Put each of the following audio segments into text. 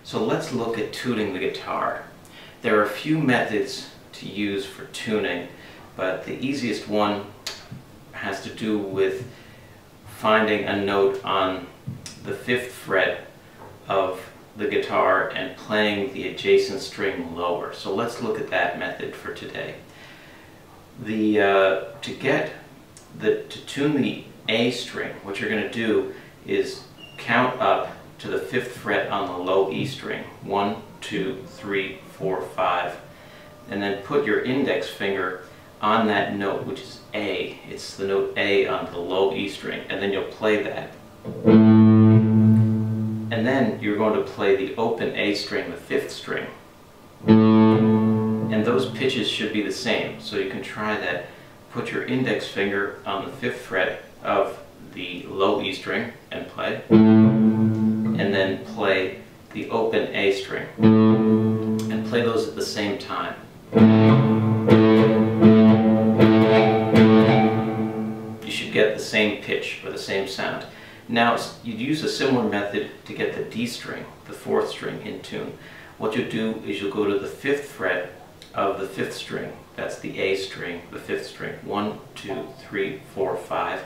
So let's look at tuning the guitar. There are a few methods to use for tuning, but the easiest one has to do with finding a note on the 5th fret of the guitar and playing the adjacent string lower. So let's look at that method for today. To tune the A string, what you're going to do is count up to the 5th fret on the low E string. 1, 2, 3, 4, 5. And then put your index finger on that note, which is A. It's the note A on the low E string. And then you'll play that. And then you're going to play the open A string, the 5th string. And those pitches should be the same. So you can try that. Put your index finger on the 5th fret of the low E string and play. And then play the open A string. And play those at the same time. You should get the same pitch or the same sound. Now, you'd use a similar method to get the D string, the 4th string, in tune. What you'll do is you'll go to the 5th fret of the 5th string. That's the A string, the 5th string. 1, 2, 3, 4, 5.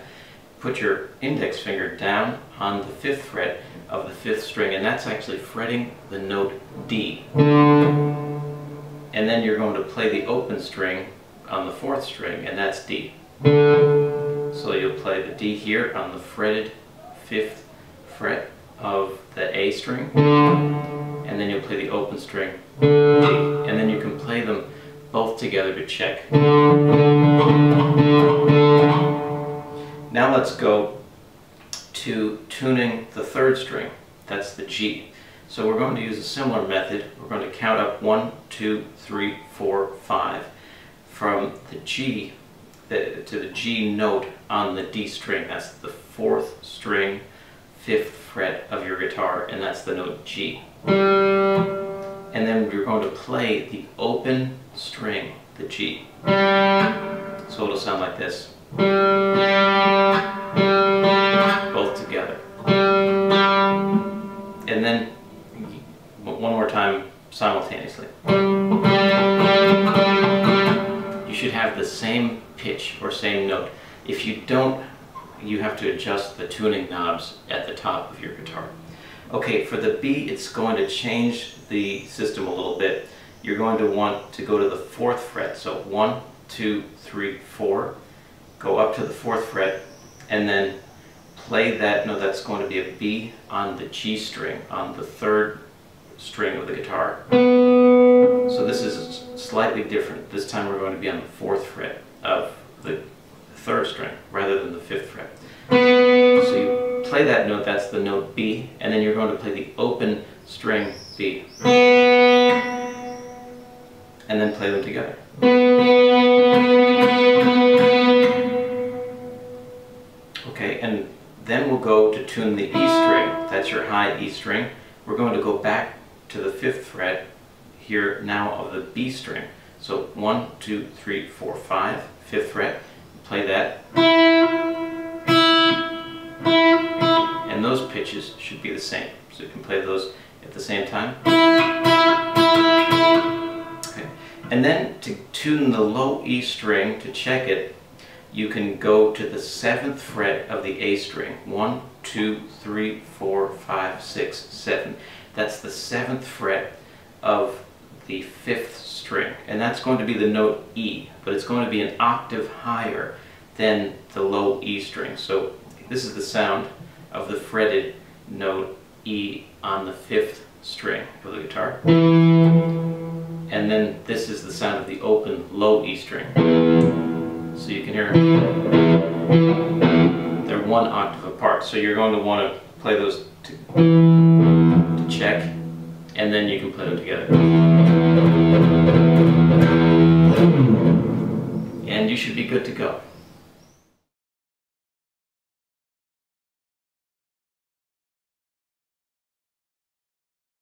Put your index finger down on the 5th fret of the 5th string, and that's actually fretting the note D. And then you're going to play the open string on the 4th string, and that's D. So you'll play the D here on the fretted 5th fret of the A string, and then you'll play the open string D, and then you can play them both together to check. Now let's go to tuning the 3rd string. That's the G. So we're going to use a similar method. We're going to count up 1, 2, 3, 4, 5 from the G to the G note on the D string. That's the 4th string, 5th fret of your guitar, and that's the note G. And then we're going to play the open string, the G. So it'll sound like this. Both together. And then one more time simultaneously. You should have the same pitch or same note. If you don't, you have to adjust the tuning knobs at the top of your guitar. Okay, for the B, it's going to change the system a little bit. You're going to want to go to the 4th fret. So 1, 2, 3, 4. Go up to the 4th fret and then play that note. That's going to be a B on the G string, on the 3rd string of the guitar. So this is slightly different. This time we're going to be on the 4th fret of the 3rd string rather than the 5th fret. So you play that note, that's the note B, and then you're going to play the open string B. And then play them together. Okay, and then we'll go to tune the E string. That's your high E string. We're going to go back to the 5th fret here now of the B string. So 1, 2, 3, 4, 5, 5th fret. Play that. And those pitches should be the same. So you can play those at the same time. Okay. And then to tune the low E string, to check it, you can go to the 7th fret of the A string. 1, 2, 3, 4, 5, 6, 7. That's the 7th fret of the 5th string. And that's going to be the note E, but it's going to be an octave higher than the low E string. So this is the sound of the fretted note E on the 5th string of the guitar. And then this is the sound of the open low E string. So you can hear they're 1 octave apart. So you're going to want to play those to check, and then you can play them together. And you should be good to go.